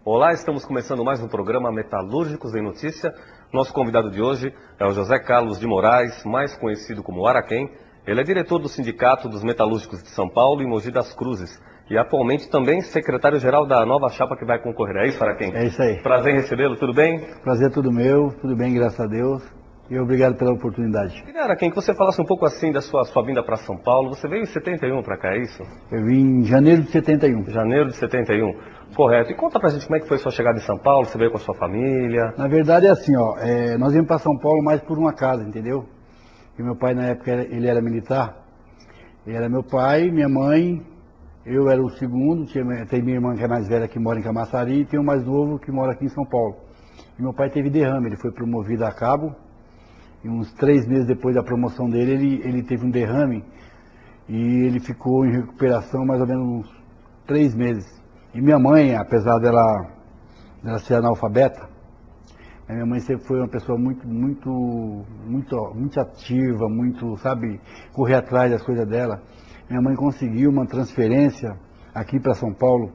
Olá, estamos começando mais um programa Metalúrgicos em Notícia. Nosso convidado de hoje é o José Carlos de Moraes, mais conhecido como Araquém. Ele é diretor do Sindicato dos Metalúrgicos de São Paulo e Mogi das Cruzes e atualmente também secretário-geral da nova chapa que vai concorrer. É isso, Araquém? É isso aí. Prazer em recebê-lo, tudo bem? Prazer tudo meu, tudo bem, graças a Deus. E obrigado pela oportunidade. Queria, Araquém, que você falasse um pouco assim da sua vinda para São Paulo. Você veio em 71 para cá, é isso? Eu vim em janeiro de 71. Janeiro de 71, correto. E conta pra gente como é que foi sua chegada em São Paulo, você veio com a sua família? Na verdade é assim, ó, nós viemos para São Paulo mais por um acaso, entendeu? E meu pai na época ele era militar. Ele era meu pai, minha mãe, eu era o segundo, tem minha irmã que é mais velha que mora em Camaçari e tem o mais novo que mora aqui em São Paulo. E meu pai teve derrame, ele foi promovido a cabo. E uns 3 meses depois da promoção dele, ele teve um derrame e ele ficou em recuperação mais ou menos uns 3 meses. E minha mãe, apesar dela ser analfabeta, a minha mãe sempre foi uma pessoa muito ativa, muito, sabe, correr atrás das coisas dela. Minha mãe conseguiu uma transferência aqui para São Paulo,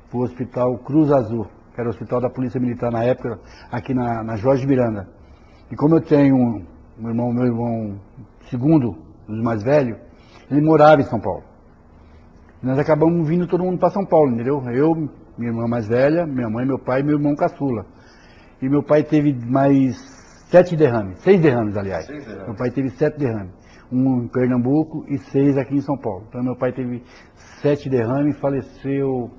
para o Hospital Cruz Azul, que era o hospital da Polícia Militar na época, aqui na Jorge Miranda. E como eu tenho meu irmão segundo, dos mais velhos, ele morava em São Paulo. E nós acabamos vindo todo mundo para São Paulo, entendeu? Eu, minha irmã mais velha, minha mãe, meu pai e meu irmão caçula. E meu pai teve mais 6 derrames, aliás. 6 derrames. Meu pai teve 7 derrames. Um em Pernambuco e 6 aqui em São Paulo. Então meu pai teve 7 derrames e faleceu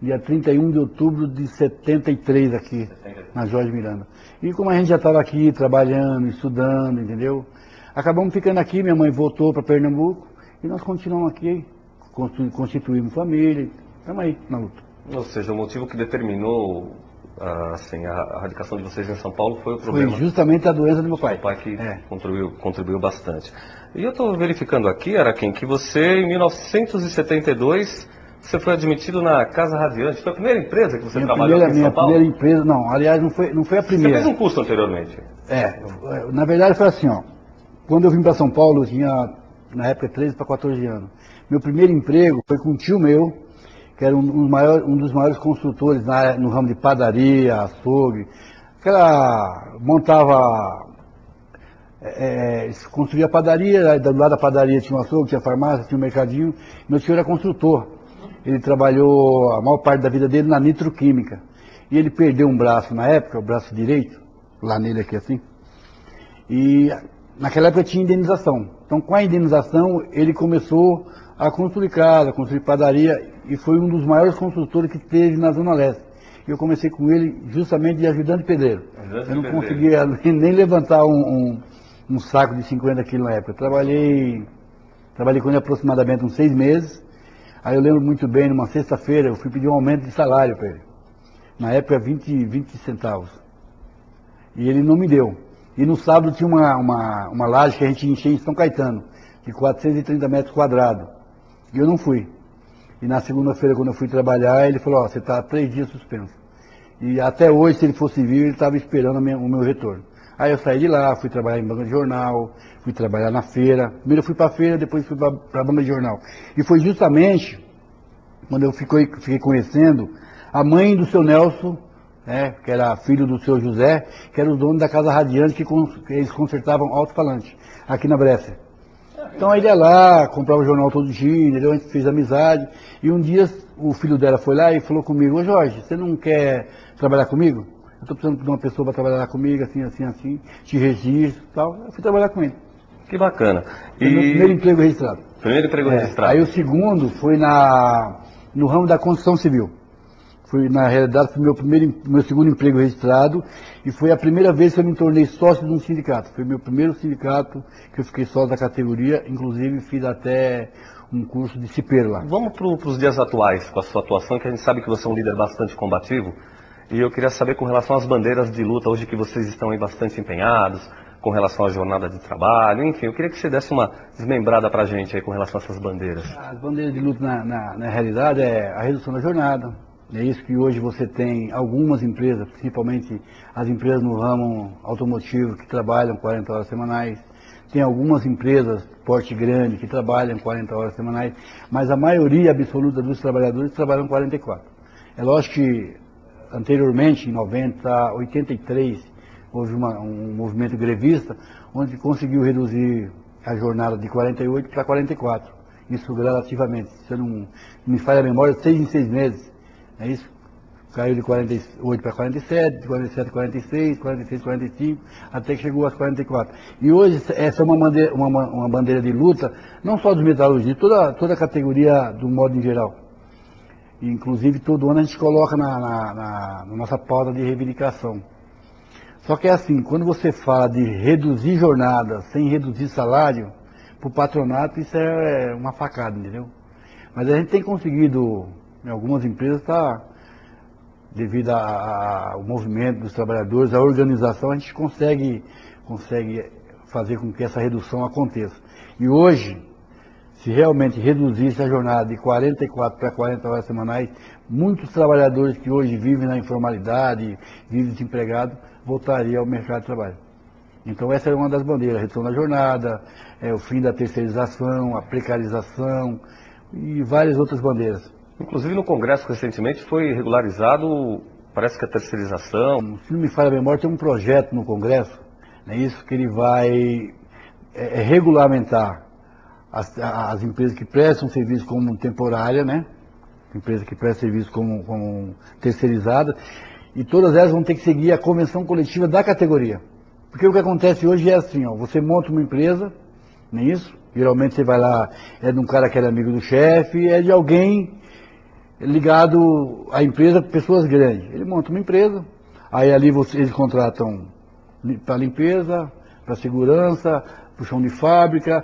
dia 31 de outubro de 73 aqui, na Jorge Miranda. E como a gente já estava aqui trabalhando, estudando, entendeu? Acabamos ficando aqui, minha mãe voltou para Pernambuco e nós continuamos aqui, constituímos família, estamos aí na luta. Ou seja, o motivo que determinou assim, a radicação de vocês em São Paulo foi o problema... Foi justamente a doença do meu pai. Meu pai que contribuiu bastante. E eu estou verificando aqui, Araquém, que você, em 1972... Você foi admitido na Casa Radiante. Foi a primeira empresa que você trabalhou aqui em São Paulo? Minha primeira empresa, não. Aliás, não foi a primeira. Você fez um curso anteriormente? Na verdade foi assim, ó. Quando eu vim para São Paulo, eu tinha, na época, 13 para 14 anos. Meu primeiro emprego foi com um tio meu, que era um dos maiores construtores no ramo de padaria, açougue. Construía padaria, do lado da padaria tinha um açougue, tinha farmácia, tinha um mercadinho. Meu tio era construtor. Ele trabalhou a maior parte da vida dele na nitroquímica. E ele perdeu um braço na época, o braço direito, lá nele aqui assim. E naquela época tinha indenização. Então com a indenização ele começou a construir casa, construir padaria e foi um dos maiores construtores que teve na Zona Leste. E eu comecei com ele justamente de ajudante pedreiro. Eu não conseguia nem levantar um saco de 50 quilos na época. Eu trabalhei com ele aproximadamente uns 6 meses. Aí eu lembro muito bem, numa sexta-feira, eu fui pedir um aumento de salário para ele. Na época, 20 centavos. E ele não me deu. E no sábado tinha uma laje que a gente enchia em São Caetano, de 430 metros quadrados. E eu não fui. E na segunda-feira, quando eu fui trabalhar, ele falou, você está 3 dias suspenso. E até hoje, se ele fosse vir, ele estava esperando o meu retorno. Aí eu saí de lá, fui trabalhar em banca de jornal, fui trabalhar na feira. Primeiro eu fui para a feira, depois fui para a banca de jornal. E foi justamente quando eu fiquei conhecendo a mãe do seu Nelson, que era filho do seu José, que era o dono da Casa Radiante, que eles consertavam alto-falante, aqui na Brécia. Então ele ia lá, comprava o jornal todo dia, entendeu? A gente fez amizade. E um dia o filho dela foi lá e falou comigo, ô Jorge, você não quer trabalhar comigo? Eu estou precisando de uma pessoa para trabalhar comigo, assim, te registro e tal. Eu fui trabalhar com ele. Que bacana. Foi meu primeiro emprego registrado. Primeiro emprego registrado. Aí o segundo foi no ramo da construção civil. Na realidade, foi meu segundo emprego registrado e foi a primeira vez que eu me tornei sócio de um sindicato. Foi meu primeiro sindicato que eu fiquei sócio da categoria, inclusive fiz até um curso de cipeiro lá. Vamos para os dias atuais, com a sua atuação, que a gente sabe que você é um líder bastante combativo. E eu queria saber com relação às bandeiras de luta, hoje que vocês estão aí bastante empenhados, com relação à jornada de trabalho, enfim, eu queria que você desse uma desmembrada para a gente aí com relação a essas bandeiras. As bandeiras de luta, na realidade, é a redução da jornada. É isso que hoje você tem algumas empresas, principalmente as empresas no ramo automotivo, que trabalham 40 horas semanais. Tem algumas empresas, porte grande, que trabalham 40 horas semanais, mas a maioria absoluta dos trabalhadores trabalham 44. É lógico que anteriormente, em 83, houve um movimento grevista, onde conseguiu reduzir a jornada de 48 para 44. Isso gradativamente. Se eu não me falha a memória, 6 em 6 meses. É isso? Caiu de 48 para 47, de 47 para 46, 46 para 45, até que chegou às 44. E hoje essa é uma bandeira de luta, não só dos metalúrgicos, de toda a categoria do modo em geral. Inclusive, todo ano a gente coloca na nossa pauta de reivindicação. Só que é assim, quando você fala de reduzir jornada sem reduzir salário, para o patronato isso é uma facada, entendeu? Mas a gente tem conseguido, em algumas empresas, devido ao movimento dos trabalhadores, à organização, a gente consegue fazer com que essa redução aconteça. E hoje, se realmente reduzisse a jornada de 44 para 40 horas semanais, muitos trabalhadores que hoje vivem na informalidade, vivem desempregados, voltariam ao mercado de trabalho. Então essa é uma das bandeiras, a redução da jornada, o fim da terceirização, a precarização e várias outras bandeiras. Inclusive no Congresso recentemente foi regularizado, parece que a terceirização. Se não me falha a memória, tem um projeto no Congresso, né, isso que ele vai regulamentar as empresas que prestam serviço como temporária, né? Empresa que presta serviço como terceirizada, e todas elas vão ter que seguir a convenção coletiva da categoria. Porque o que acontece hoje é assim, ó, você monta uma empresa, não é isso? Geralmente você vai lá, é de um cara que é amigo do chefe, é de alguém ligado à empresa, pessoas grandes. Ele monta uma empresa, aí ali eles contratam para limpeza, para segurança, para o chão de fábrica.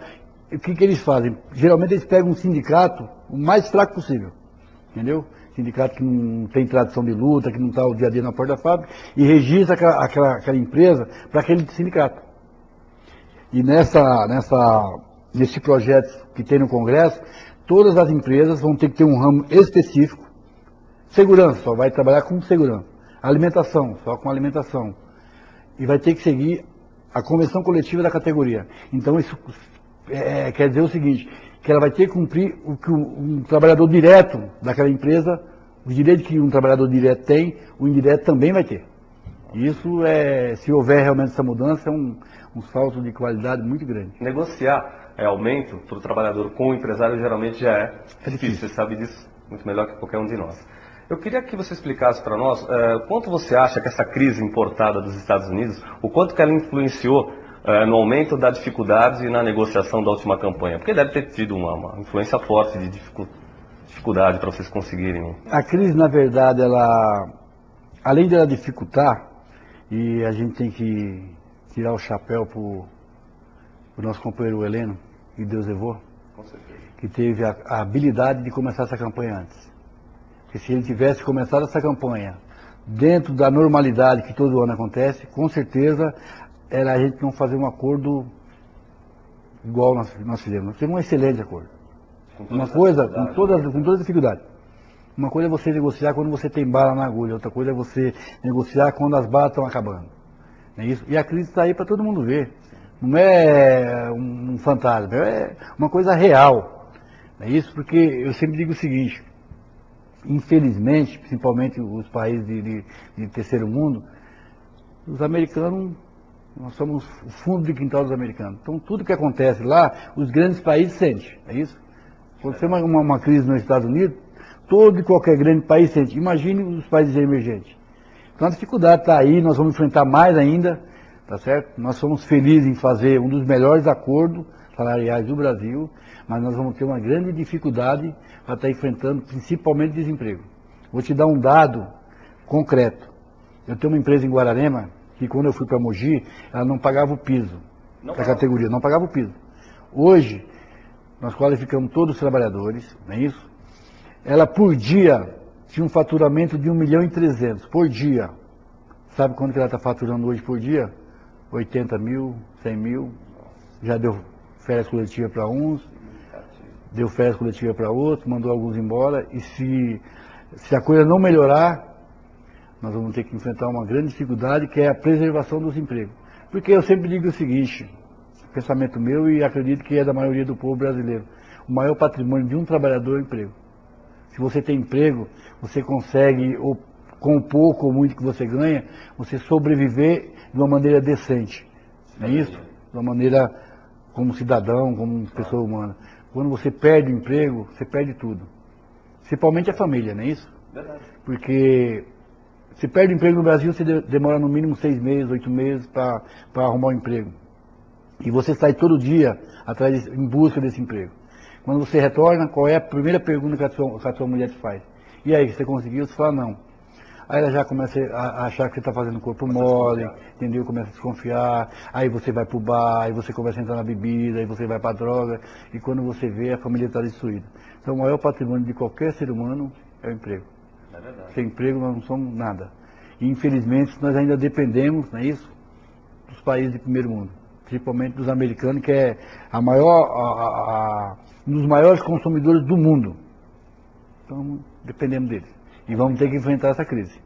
O que eles fazem? Geralmente eles pegam um sindicato o mais fraco possível, entendeu? Sindicato que não tem tradição de luta, que não está o dia a dia na porta da fábrica, e registra aquela empresa para aquele sindicato. E nesse projeto que tem no Congresso, todas as empresas vão ter que ter um ramo específico. Segurança, só vai trabalhar com segurança. Alimentação, só com alimentação. E vai ter que seguir a convenção coletiva da categoria. Então isso quer dizer o seguinte, que ela vai ter que cumprir o que um trabalhador direto daquela empresa, os direitos que um trabalhador direto tem, o indireto também vai ter. Isso se houver realmente essa mudança, é um salto de qualidade muito grande. Negociar aumento para o trabalhador com o empresário geralmente já é difícil, você sabe disso muito melhor que qualquer um de nós. Eu queria que você explicasse para nós quanto você acha que essa crise importada dos Estados Unidos, o quanto que ela influenciou no aumento da dificuldade na negociação da última campanha, porque deve ter tido uma influência forte de dificuldade para vocês conseguirem. A crise, na verdade, além de ela dificultar, e a gente tem que tirar o chapéu para o nosso companheiro Heleno, que Deus levou, que teve a habilidade de começar essa campanha antes. Porque se ele tivesse começado essa campanha dentro da normalidade que todo ano acontece, com certeza era a gente não fazer um acordo igual nós fizemos. Nós fizemos um excelente acordo. Uma coisa, com toda a dificuldade. Uma coisa é você negociar quando você tem bala na agulha, outra coisa é você negociar quando as balas estão acabando. É isso? E a crise está aí para todo mundo ver. Não é um fantasma, é uma coisa real. É isso? Porque eu sempre digo o seguinte, infelizmente, principalmente os países de terceiro mundo, os americanos, nós somos o fundo de quintal dos americanos. Então tudo que acontece lá, os grandes países sentem, é isso? Quando você tem uma crise nos Estados Unidos, todo e qualquer grande país sente. Imagine os países emergentes. Então a dificuldade está aí, nós vamos enfrentar mais ainda, tá certo? Nós somos felizes em fazer um dos melhores acordos salariais do Brasil, mas nós vamos ter uma grande dificuldade para estar enfrentando, principalmente desemprego. Vou te dar um dado concreto. Eu tenho uma empresa em Guararema, que quando eu fui para Mogi, ela não pagava o piso da categoria, não pagava o piso. Hoje, nós qualificamos todos os trabalhadores, não é isso? Ela por dia tinha um faturamento de 1.300.000 por dia. Sabe quanto que ela está faturando hoje por dia? 80 mil, 100 mil. Já deu férias coletivas para uns, deu férias coletivas para outros, mandou alguns embora. E se a coisa não melhorar, nós vamos ter que enfrentar uma grande dificuldade, que é a preservação dos empregos. Porque eu sempre digo o seguinte, pensamento meu e acredito que é da maioria do povo brasileiro, o maior patrimônio de um trabalhador é o emprego. Se você tem emprego, você consegue com o pouco ou muito que você ganha, você sobreviver de uma maneira decente. Não é isso? De uma maneira como cidadão, como pessoa humana. Quando você perde o emprego, você perde tudo. Principalmente a família, não é isso? Verdade. Porque se perde o emprego no Brasil, você demora no mínimo 6 meses, 8 meses para arrumar um emprego. E você sai todo dia atrás, em busca desse emprego. Quando você retorna, qual é a primeira pergunta que a sua mulher te faz? E aí, você conseguiu? Você fala, não. Aí ela já começa a achar que você está fazendo corpo mole, entendeu? Começa a desconfiar, aí você vai pro bar, aí você começa a entrar na bebida, aí você vai pra droga, e quando você vê, a família está destruída. Então o maior patrimônio de qualquer ser humano é o emprego. É verdade. Sem emprego nós não somos nada. E infelizmente nós ainda dependemos, não é isso? Dos países de primeiro mundo, principalmente dos americanos, que é um dos maiores consumidores do mundo. Então dependemos deles. E vamos ter que enfrentar essa crise.